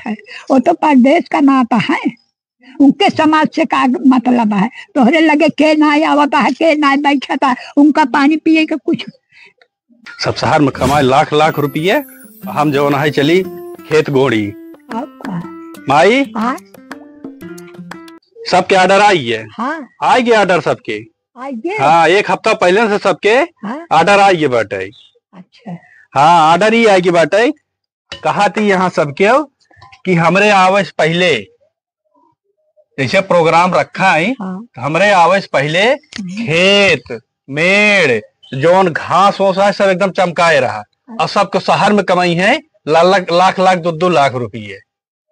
है, वो तो परदेश का नाता है, उनके समाज से का मतलब है। तोहरे लगे के ना आवता है, के ना बैठता है, उनका पानी पिए के कुछ। सब शहर में कमाए लाख लाख रुपये, हम जो है चली खेत गोड़ी। माई हाँ सबके ऑर्डर आई है। हाँ आएगी ऑर्डर सबके। आइए। हाँ 1 हफ्ता पहले से सबके ऑर्डर आइए बाटे। अच्छा हाँ ऑर्डर ही आएगी बाटे। कहा थी यहाँ सबके कि हमरे आवे से पहले जैसे प्रोग्राम रखा है, तो हमरे आवे से पहले खेत मेड़ जोन घास वोस है सब एकदम चमकाए रहा, और सबको शहर में कमाई है लाख लाख लाख 2-2 लाख रुपये।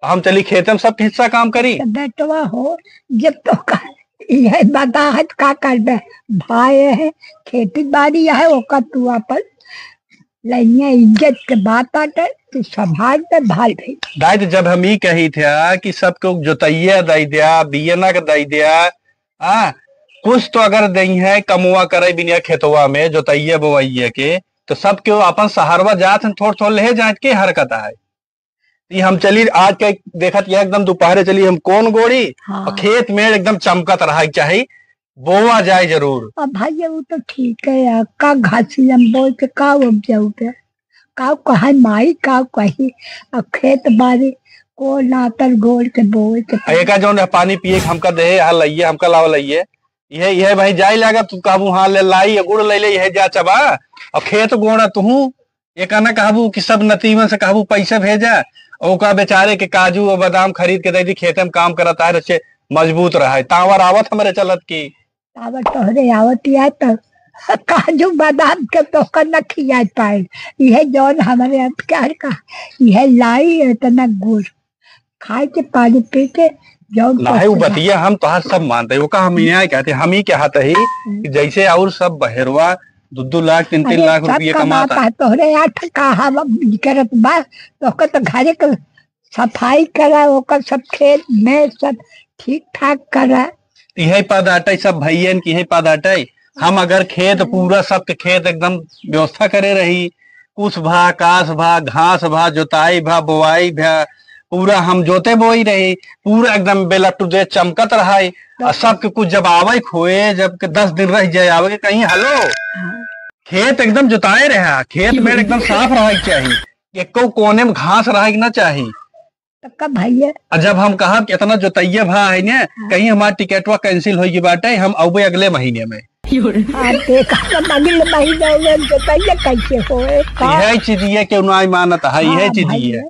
हम चली खेत में सब हिस्सा काम करी। बेटवा हो जब तो यह बता है का कर दे भाई है, खेती बाड़ी है ओका तू अपन लइया इज्जत के बात आटे तू संभाल दे भाई भाई। दाई जब हम ही कही थे कि सबको जोतैया दे दिया, बियना के दे दिया, कुछ तो अगर दही है कमुआ करे बिना खेतवा में जोतैया बोवैया के, तो सबके अपन सहारवा जात थोड़ थोड़ ले जात के हरकत है। हम चली आज के देखत यह एकदम दोपहरे चली हम कौन गोड़ी। और खेत में एकदम चमकत रहा चाहिए, बोवा जाए जरूर। अब भाई वो तो ठीक है यार, का घासी हम बोल के का उपजाऊ पे का कहा माई का कही, अब खेत बाड़ी को नातर गोल के बोल के एक जो पानी पिए हमका दे हाँ लइये हमका लाव लइये यह भाई जाए लगा तू कहबू हाँ ले लाई गुड़ ले ले यह जा चबा। और खेत गोड़ा तू एक ना कहबू कि सब नतीमन से कहबू पैसा भेजा, ओका बेचारे के काजू और बादाम खरीद के दे दी, खेत में काम करता है रचे मजबूत रहा है। तावर आवत हमारे चलत की तावर तोहरे आवत है तो काजू बादाम के तो न खिया पाए, यह जौन हमारे प्यार का यह लाई इतना गुड़ खाए के पानी पी के जौन नहीं वो बतिया हम तो सब मानते हैं, हम यहाँ कहते हम ही कहते ही जैसे और सब बहेरवा 2-2 लाख 3-3 लाख रुपये कमाता है। तोहरे 8 कहा करत बा तो घरे के सफाई करा, ओकर सब खेत में सब ठीक ठाक करा। यही पद आटे सब भैयन की यही पद आटे। हम अगर खेत पूरा सबके खेत एकदम व्यवस्था करे रही, कुछ भा कास भा घास भा जोताई भा बोआई भा पूरा हम जोते बोई रही, पूरा एकदम बेला टू दे चमकत रहा। और सबके कुछ जब आवे खोए जब 10 दिन रह जाए आवे कहीं हेलो खेत एकदम जोताए रहा, खेत में एकदम साफ रहा चाहिए, एक कोने में घास रहा ना चाहिए। भैया जब हम कहा कि इतना जोतैया भा है ना कहीं हमारा टिकटवा कैंसिल होगी बाटे, हम अबे अगले महीने में। यह चीज ये क्यों ना मानता है, यह चीज है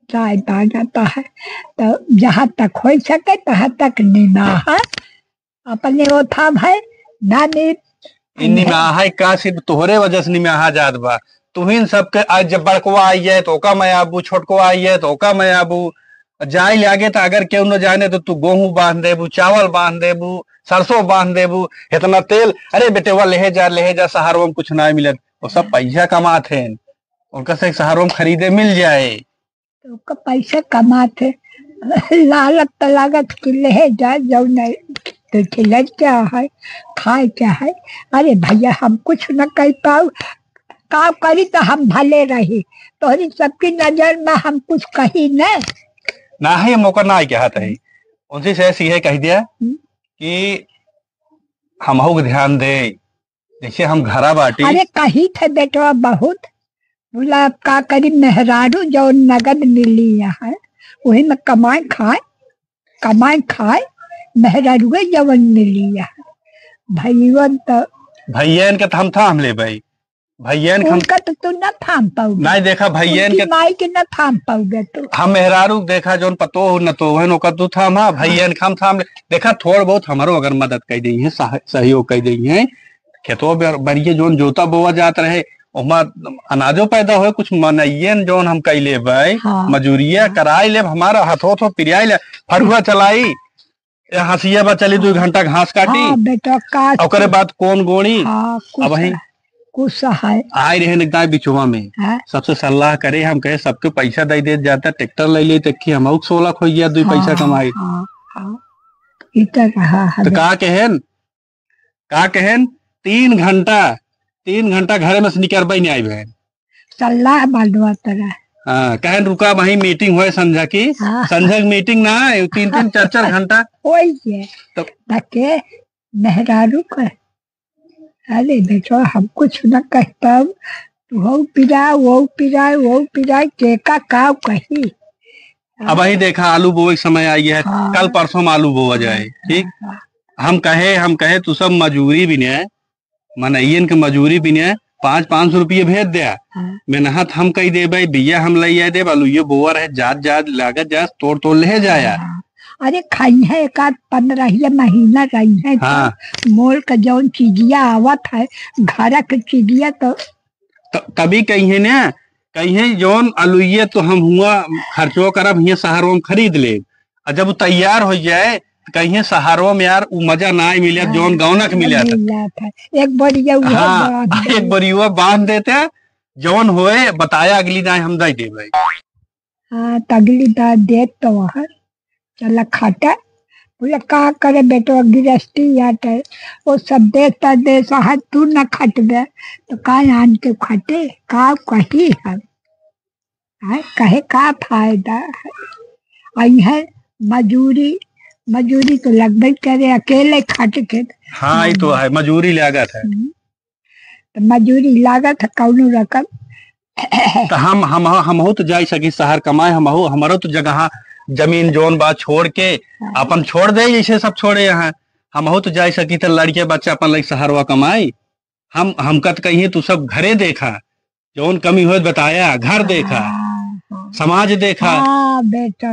जाता है तो जहाँ तक हो सके तहाँ तक निमाहा अपने वो था भाई ना निमाहा का सिर्फ तोहरे वजह से निमाहा जात बा। तुहिन सबके आज जब बड़कवा आई है तो ओका मैं आबू, छोटको आई है तो ओका मैं आबू, जाए लागे तो अगर क्यों न जाने तो तू गेहूं बांध देबू, चावल बांध देबू, सरसों बांध देबू, इतना तेल। अरे बेटे वो ले जा शहरों में कुछ ना मिले, वो सब पैसा कमाते हैं, उनका से शहरों में खरीदे मिल जाए तो का पैसा कमाते लालत तलागत के ले जा जो नहीं तो खिला क्या है खाए क्या है। अरे भैया हम कुछ न कर पाऊ का करी तो हम भले रही, तो सबकी नजर में हम कुछ कही ना है मौका ना कहता है। उनसे से सीधे कह दिया कि हम को ध्यान दे जैसे हम घरा बाटी। अरे कही थे बेटवा बहुत बोला का करी मेहरारू जो नगद मिली है वही में कमाए खाए मेहरारू जवन मिली है भैया तो भैया के हम थाम ले भाई भैयन उनका तो तू न थाम पाओगे। नहीं देखा भैयन के माई के न थाम पाओगे तो हम मेहरारू देखा जो पतो हो न तो वहन ओका तू थाम भैयन हम थाम ले। देखा थोड़ बहुत हमारो अगर मदद कर दी है सहयोग कर दी है, खेतों बढ़िया जोन जोता बोआ जात रहे अनाजो पैदा हो कुछ मनइयन जोन हम कैले भाई मजूरिया कराई ले हमारा हथो पिरियाई ले फरुआ चलाई हंसिया बा चली 2 घंटा घास काटी और बाद कौन गोड़ी अब वही कुछ है आए रहे बिचुआ में सबसे सलाह करे हम कहे सबके पैसा दे दे जाता ट्रैक्टर ले ले तक हम 16 खो गया 2 पैसा कमाई तो का कहन 3 घंटा घर में से निकल नहीं आई बहन सलाह बालवा तरह कहन रुका वही मीटिंग हुए संझा की। हाँ। संझा की मीटिंग ना है 3-3 4-4 घंटा। वही है तो ताके मेहरारू का। अरे बेटो हम कुछ न कहता वो पिराए के का कही। अब वही देखा आलू बोए के समय आई है। हाँ। कल परसों में आलू बोआ जाए। ठीक। हम कहे तू सब मजूरी भी नहीं है, मनइयन के मजूरी भी नहीं है, 500 रुपये भेज दिया। मेहनत हम कही दे भाई भैया हम ले आए दे आलू ये बोअर है जात लागत जा तोड़ ले जाया। अरे खाई है एक आध 15 महीना रही है। हाँ। मोल का जौन चीजिया आवत है घर के चीजिया तो तभी कही है ना कही है जौन आलूये तो हम हुआ खर्चो करब हिया शहरों में खरीद ले, और जब वो तैयार हो जाए कहीं है शहरों में यार वो मजा ना मिले जौन गौनक मिला था। एक बरिया हाँ एक बरिया बांध देते जौन होए बताया अगली दाए हम दे भाई। हाँ अगली दाए दे तो वह चला खाता बोले का करे बेटो गृहस्थी याट है वो सब देता दे सहा तू न खट गए तो का आन के खटे का कही है कहे का फायदा है। आई है मजूरी तो लगभग करे अकेले खट के। हाँ ये तो है मजूरी लागत है। तो मजूरी लागत है कौनो रकम। तो हम हो तो जा सकी शहर कमाए हम हो हमारो तो जगह जमीन जोन बात छोड़ के अपन छोड़ दे जैसे सब छोड़े यहाँ हम हो तो जा सकी तो लड़के बच्चा अपन लग शहरवा कमाई। हम कत कही तू सब घरे देखा जोन कमी हो बताया घर देखा समाज देखा। बेटा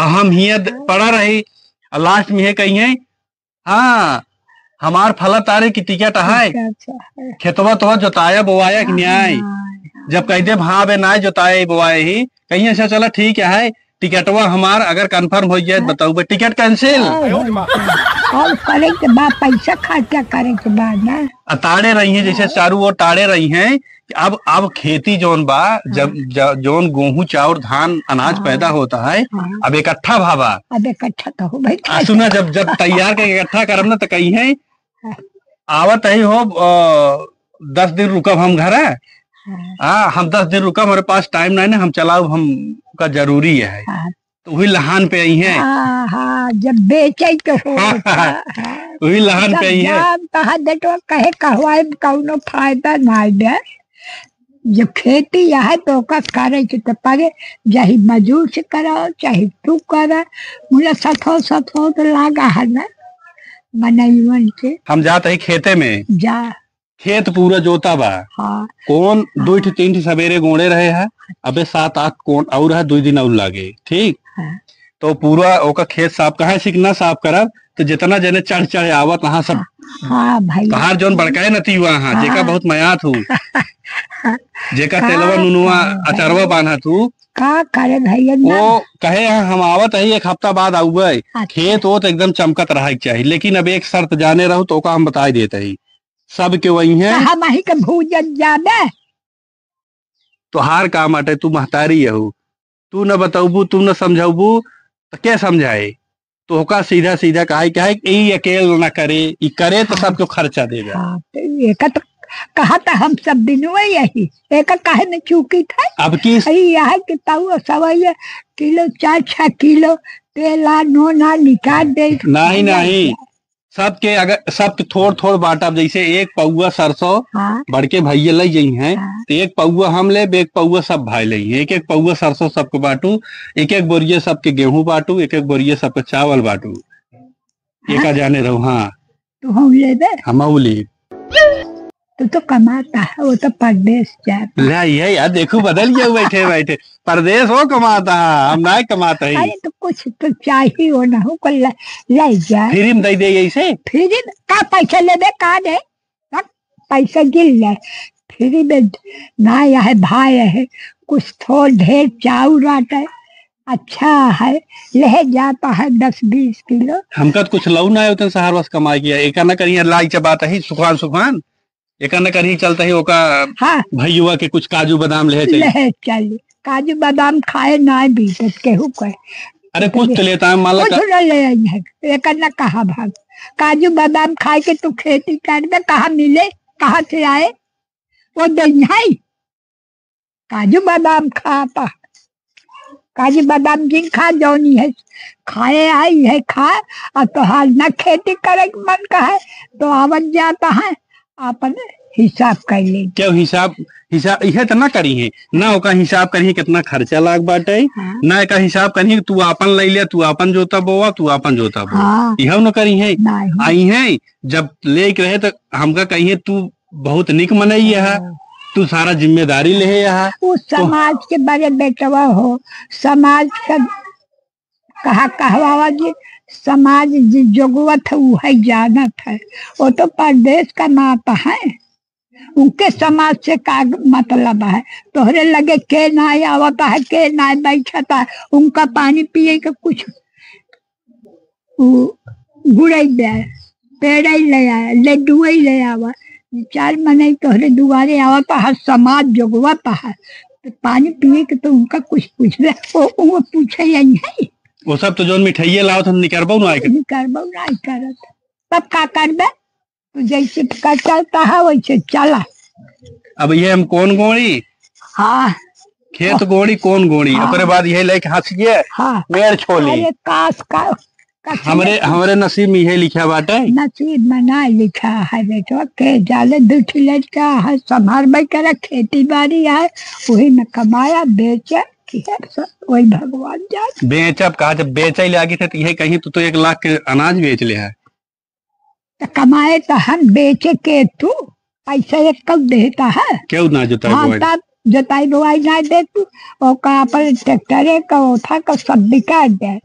हम हिया पड़ा रही लास्ट में कही है हाँ हमार फला तारे की टिकट है खेतवा तो जोताया बोवाया कि न्याय जब कह दे हाँ बे ना जोताए बोवाए ही कहीं ऐसा चला ठीक है टिकटवा हमार अगर कंफर्म हो जाए बताओ बे टिकट कैंसिल और करे के बाद पैसा खर्चा करे के बाद ना ताड़े रही हैं जैसे चारू ओर ताड़े रही हैं। अब खेती जोन बा जब जोन गेहूं चाउर धान अनाज पैदा होता है अब इकट्ठा भावा अब इकट्ठा तो हो भाई सुना जब तैयार के इकट्ठा करब ना तो कही है आवत ही हो 10 दिन रुकब हम घर है। हम 10 दिन रुकब हमारे पास टाइम नहीं ना हम चलाओ हम का जरूरी है। तो वही लहान पे आई है। जब बेचे तो वही लहान पे आई है। कहा देखो कहे कहवाए कौनो फायदा ना दे जब खेती है तो का करे तो परे चाहे मजूर से कराओ चाहे तू करा मुझे सथो तो लागा है ना मनईवन के। हम जाते ही खेते में जा खेत पूरा जोता बा। हाँ। कौन 2-3 सवेरे गोड़े रहे है अबे 7-8 कौन और है 2 दिन और लागे ठीक। तो पूरा ओका खेत साफ कहा सीखना साफ करब तो जितना जने चढ़ आवत वहाँ सब। हाँ भाई कहार जोन बड़काए नती हुआ जेका बहुत मयात हूँ जेका तेलवा नुनुआ अचरवा बांधा तू का करे भैया वो कहे हम आवत है 1 हफ्ता बाद आउए खेत वो तो एकदम चमकत रहा चाहिए लेकिन अब एक शर्त जाने रहू तो हम बता देते ही सब के वही है हम ही के भूजन जाने तो हार काम अटे तू महतारी है तू न बताबू तू न समझाबू तो क्या समझाए तो का सीधा कहा कि अकेले न करे करे तो सबको खर्चा देगा। एक तो कहा था हम सब दिन यही एक कहे न चूकी था अब की यह कि सवैया किलो 4-6 किलो तेला नोना निकाल दे नहीं सबके अगर सब थोड़ बांटा जैसे 1 पौआ सरसों बड़के भैया ले जाई हैं तो 1 पौआ हम ले 1 पौआ सब भाई ले 1 पौआ सरसों सबको बांटू 1 बोरिया सबके गेहूं बांटू 1 बोरिया सबके चावल बांटू एक जाने रहो। हाँ तो हम ले दे हम ले तो कमाता है वो तो परदेश जाता है यार देखो बदल गया बैठे परदेश वो कमाता है हम ना कमाता है। अरे तो कुछ तो चाहिए हो ना हो ले जाए फ्री में दे ऐसे फ्री का पैसा ले दे का दे पैसा गिर जाए फ्री में ना है भाई है कुछ थोड़ा ढेर चाउर आता है अच्छा है ले जाता है 10-20 किलो हमका तो कुछ लऊ ना है उतन शहर बस कमाई किया एक ना करिए लाई चबात है सुखान एक न कहीं चलता है ओका। हाँ। भैया के कुछ काजू बादाम ले चलिए काजू बादाम खाए ना भी केहू कहे अरे कुछ तो लेता है मान ले एक न कहा भाग काजू बादाम खाए के तू खेती कर दे कहाँ मिले कहाँ से आए वो दही काजू बादाम खाता काजू बादाम जिन खा जौनी है खाए आई है खा। और तो हाल न खेती करे के मन का है तो आवत जाता है अपन हिसाब कर ले। क्या हिसाब हिसाब यह तो ना करी है ना ओका हिसाब करी कितना खर्चा लाग बाटे। हाँ। ना एका हिसाब करी तू आपन ले ले, तू आपन जोता बोवा, तू आपन जोता बोवा। हाँ। यह न करी है। नहीं। आई है जब लेके रहे तो हमका कही तू बहुत निक मनई है, तू सारा जिम्मेदारी ले है। उस समाज के बड़े बेटवा हो, समाज का कहा कहवावा जी समाज जोगवत है वो है जानत है। वो तो प्रदेश का नाता है, उनके समाज से का मतलब है। तोहरे लगे के ना आवता है, के ना बैठता है, उनका पानी पिए के कुछ गुड़े दे पेड़ ले आया लड्डू ले आवा चार मने तोहरे दुआरे आवता है, समाज जोगवता है। तो पानी पिए के तो उनका कुछ पूछ ले वो पूछे यही है। वो सब तो जो मिठाइये लाओ हम निकरबो ना करत तब का करबे तो जैसे का चलता है वैसे चला। अब ये हम कौन गोड़ी हाँ खेत गोड़ी कौन गोड़ी। हाँ। ओकरे बाद यही लेके हंसिए हाँ मेड़ छोली। अरे काश का हमरे नसीब में यही लिखा बाटे। नसीब में ना लिखा है बेटा के जाले दूठी लड़का है संभाल कर खेती बाड़ी है वही में कमाया बेचा वही भगवान जान। बेचब कहा जब बेचे लागी थे तो यही कहीं तो 1 लाख के अनाज बेच ले है। तो कमाए तो हम बेचे के तू पैसा एक कब देता है। क्यों ना जोताई हाँ बोआई? तब जोताई बुआई ना दे तू ओका अपन ट्रैक्टरे का उठा का सब बिका दे।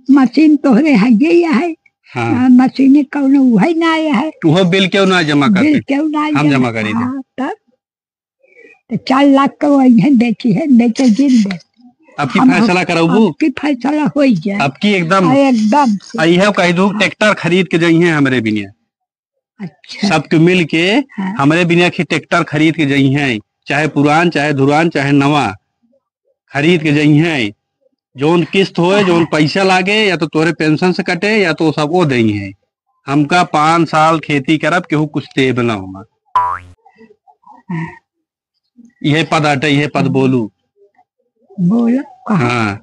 मशीन तोहरे है ये है। हाँ। मशीन कौन वही ना है। वो बिल क्यों ना जमा करते? बिल क्यों ना हम जमा करी थे। हाँ, तब तो 4 लाख का वही है बेची है बेचे जिन दे। अब की फैसला कराबू? अब की फैसला हो जाए अब की एकदम एकदम से। यह कह दू ट्रैक्टर खरीद के जाई है हमरे बिनिया। अच्छा सबके मिल के हाँ। हमरे बिनिया की ट्रैक्टर खरीद के जाई है, चाहे पुरान चाहे धुरान चाहे नवा खरीद के जाई है। जोन किस्त होए जोन पैसा लागे या तो तोरे पेंशन से कटे या तो सब वो दई है। हमका 5 साल खेती करब केहू कुछ देब ना होगा। यह पद हटे यह पद बोलू बोला हाँ